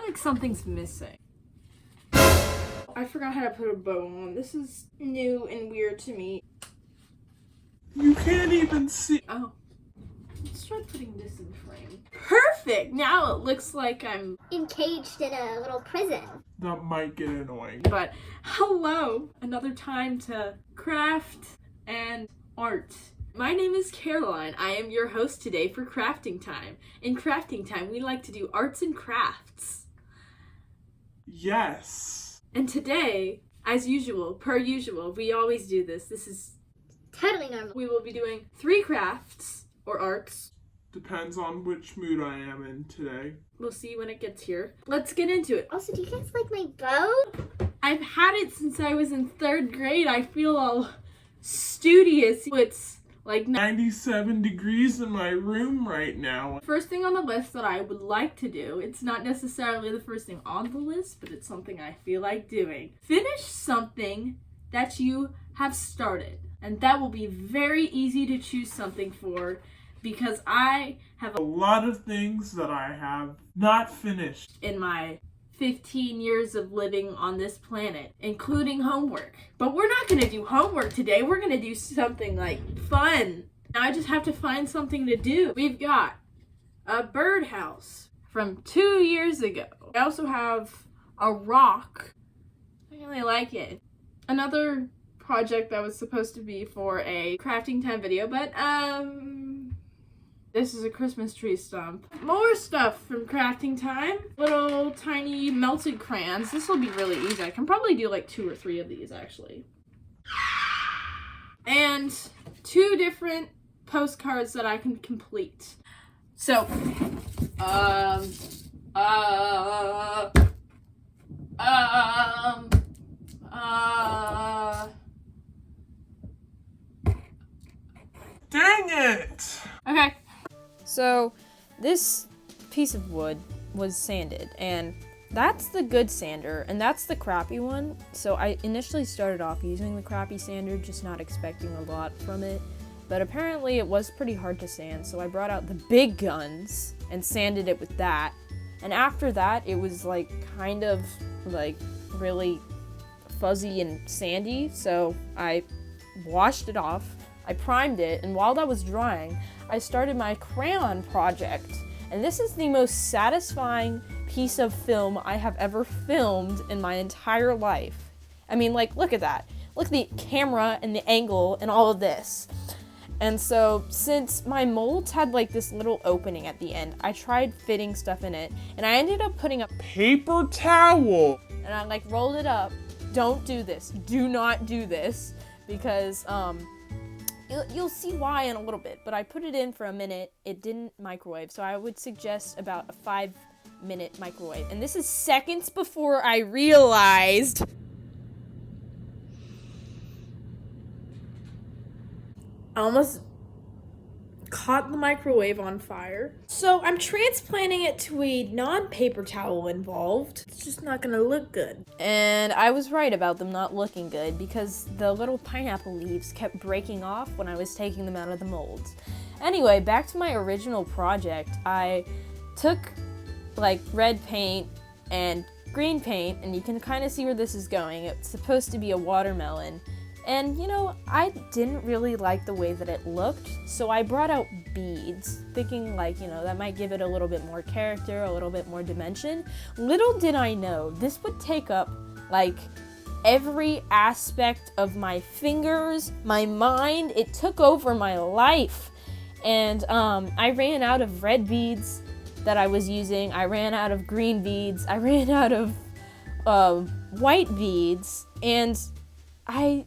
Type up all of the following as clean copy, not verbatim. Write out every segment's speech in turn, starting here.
like something's missing. I forgot how to put a bow on. This is new and weird to me. You can't even see. Oh. Let's try putting this in frame. Perfect! Now it looks like I'm encaged in a little prison. That might get annoying. But hello! Another time to craft and art. My name is Caroline. I am your host today for Crafting Time. In Crafting Time, we like to do arts and crafts. Yes. And today, as usual, per usual, we always do this. This is totally normal. We will be doing 3 crafts or arts. Depends on which mood I am in today. We'll see when it gets here. Let's get into it. Also, do you guys like my bow? I've had it since I was in 3rd grade. I feel all studious. It's like 97 degrees in my room right now. First thing on the list that I would like to do, it's not necessarily the first thing on the list, but it's something I feel like doing. Finish something that you have started. And that will be very easy to choose something for because I have a lot of things that I have not finished in my 15 years of living on this planet, including homework. But we're not going to do homework today. We're going to do something like fun. Now I just have to find something to do. We've got a birdhouse from 2 years ago. I also have a rock. I really like it. Another project that was supposed to be for a crafting time video, but this is a Christmas tree stump. More stuff from crafting time. Little tiny melted crayons. This will be really easy. I can probably do like 2 or 3 of these actually. And 2 different postcards that I can complete. So, Dang it! Okay. So, this piece of wood was sanded, and that's the good sander, and that's the crappy one. So I initially started off using the crappy sander, just not expecting a lot from it. But apparently it was pretty hard to sand, so I brought out the big guns and sanded it with that. And after that, it was like kind of like really fuzzy and sandy, so I washed it off. I primed it, and while that was drying, I started my crayon project. And this is the most satisfying piece of film I have ever filmed in my entire life. I mean, like, look at that. Look at the camera and the angle and all of this. And so, since my molds had like this little opening at the end, I tried fitting stuff in it, and I ended up putting a paper towel. And I like rolled it up. Don't do this. Do not do this, because you'll see why in a little bit, but I put it in for a minute. It didn't microwave, so I would suggest about a 5-minute microwave. And this is seconds before I realized I almost caught the microwave on fire. So I'm transplanting it to a non-paper towel involved. It's just not gonna look good. And I was right about them not looking good because the little pineapple leaves kept breaking off when I was taking them out of the molds. Anyway, back to my original project. I took like red paint and green paint, and you can kind of see where this is going. It's supposed to be a watermelon. And, you know, I didn't really like the way that it looked, so I brought out beads, thinking like, you know, that might give it a little bit more character, a little bit more dimension. Little did I know, this would take up, like, every aspect of my fingers, my mind. It took over my life. And I ran out of red beads that I was using. I ran out of green beads. I ran out of white beads. And I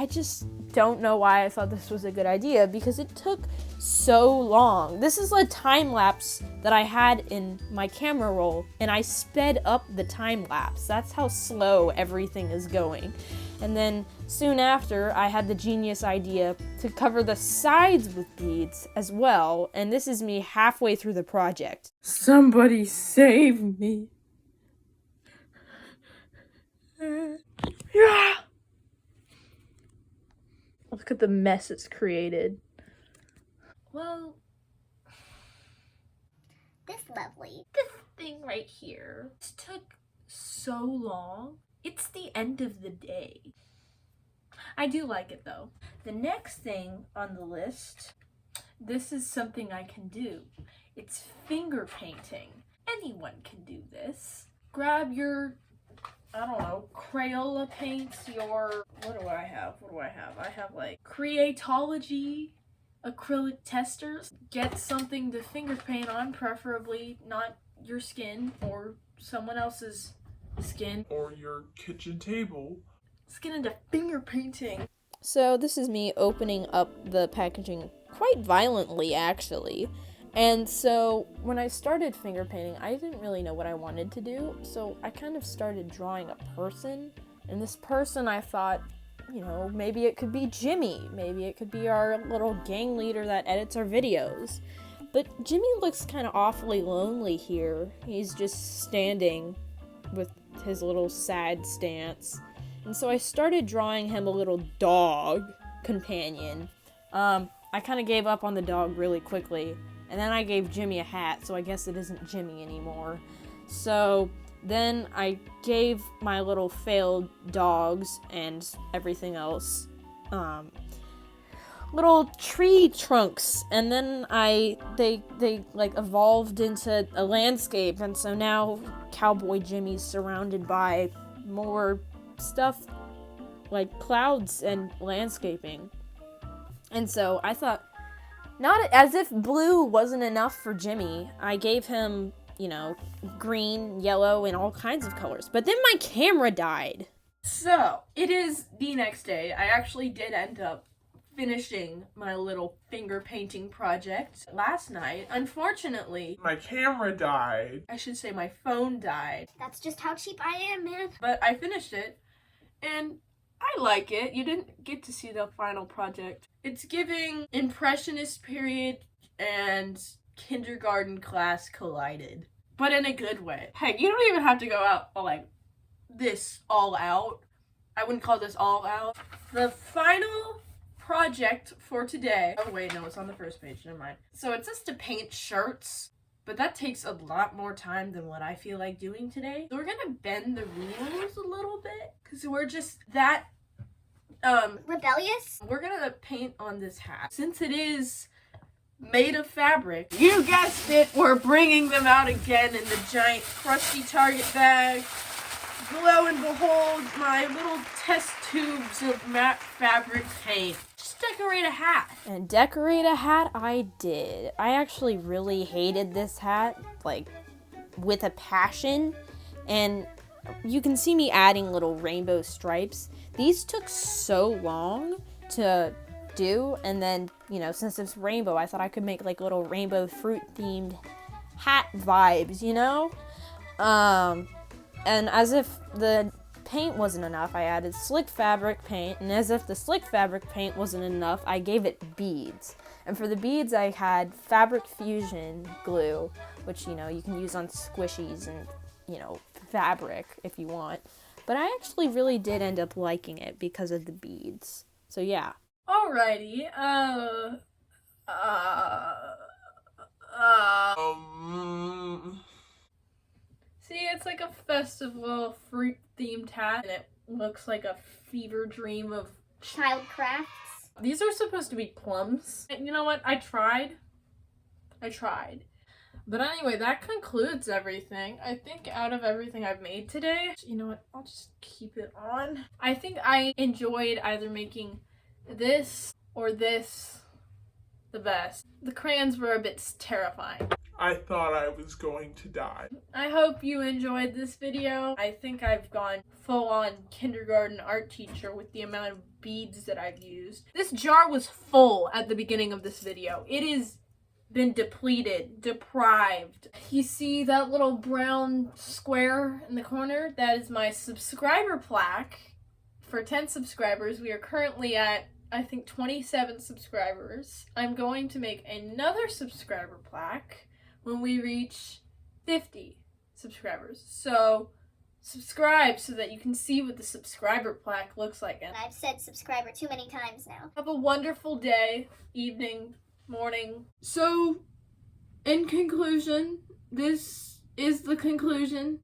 just don't know why I thought this was a good idea, because it took so long. This is a time lapse that I had in my camera roll, and I sped up the time lapse. That's how slow everything is going. And then soon after, I had the genius idea to cover the sides with beads as well, and this is me halfway through the project. Somebody save me. Yeah. Look at the mess it's created. Well, this lovely. This thing right here. This took so long. It's the end of the day. I do like it though. The next thing on the list, this is something I can do. It's finger painting. Anyone can do this. Grab your, I don't know, Crayola paints, your, what do I have? I have like Creatology acrylic testers. Get something to finger paint on, preferably not your skin or someone else's skin. Or your kitchen table. Let's get into finger painting. So this is me opening up the packaging quite violently, actually. And so when I started finger painting, I didn't really know what I wanted to do. So I kind of started drawing a person. And this person, I thought, you know, maybe it could be Jimmy. Maybe it could be our little gang leader that edits our videos. But Jimmy looks kind of awfully lonely here. He's just standing with his little sad stance. And so I started drawing him a little dog companion. I kind of gave up on the dog really quickly. And then I gave Jimmy a hat, so I guess it isn't Jimmy anymore. So then I gave my little failed dogs and everything else little tree trunks, and then they like evolved into a landscape, and so now Cowboy Jimmy's surrounded by more stuff like clouds and landscaping. And so I thought, not as if blue wasn't enough for Jimmy, I gave him, you know, green, yellow, and all kinds of colors. But then my camera died. So, it is the next day. I actually did end up finishing my little finger painting project last night. Unfortunately, My camera died. I should say my phone died. That's just how cheap I am, man. But I finished it, and I like it. You didn't get to see the final project. It's giving Impressionist period and kindergarten class collided, but in a good way. Heck, you don't even have to go out like this all out. I wouldn't call this all out. The final project for today. Oh wait, no, it's on the first page. Never mind. So it says to paint shirts, but that takes a lot more time than what I feel like doing today. So we're gonna bend the rules a little bit because we're just that Rebellious? we're gonna paint on this hat. Since it is made of fabric, you guessed it, we're bringing them out again in the giant crusty Target bag. Lo and behold, my little test tubes of matte fabric paint. Just decorate a hat. And decorate a hat I did. I actually really hated this hat, like, with a passion. And you can see me adding little rainbow stripes. These took so long to do, and then, you know, since it's rainbow, I thought I could make like little rainbow fruit themed hat vibes, you know? And as if the paint wasn't enough, I added slick fabric paint, and as if the slick fabric paint wasn't enough, I gave it beads. And for the beads, I had Fabric Fusion glue, which, you know, you can use on squishies and, you know, fabric if you want. But I actually really did end up liking it because of the beads. So yeah. Alrighty, See, it's like a festival fruit-themed hat, and it looks like a fever dream of Child crafts? These are supposed to be plums. And you know what? I tried. But anyway, that concludes everything. I think out of everything I've made today, you know what? I'll just keep it on. I think I enjoyed either making this or this the best. The crayons were a bit terrifying. I thought I was going to die. I hope you enjoyed this video. I think I've gone full-on kindergarten art teacher with the amount of beads that I've used. This jar was full at the beginning of this video. It has been depleted, deprived. You see that little brown square in the corner? That is my subscriber plaque. For 10 subscribers, we are currently at, I think, 27 subscribers. I'm going to make another subscriber plaque when we reach 50 subscribers. So subscribe so that you can see what the subscriber plaque looks like. And I've said subscriber too many times now. have a wonderful day, evening, morning. So, in conclusion, this is the conclusion.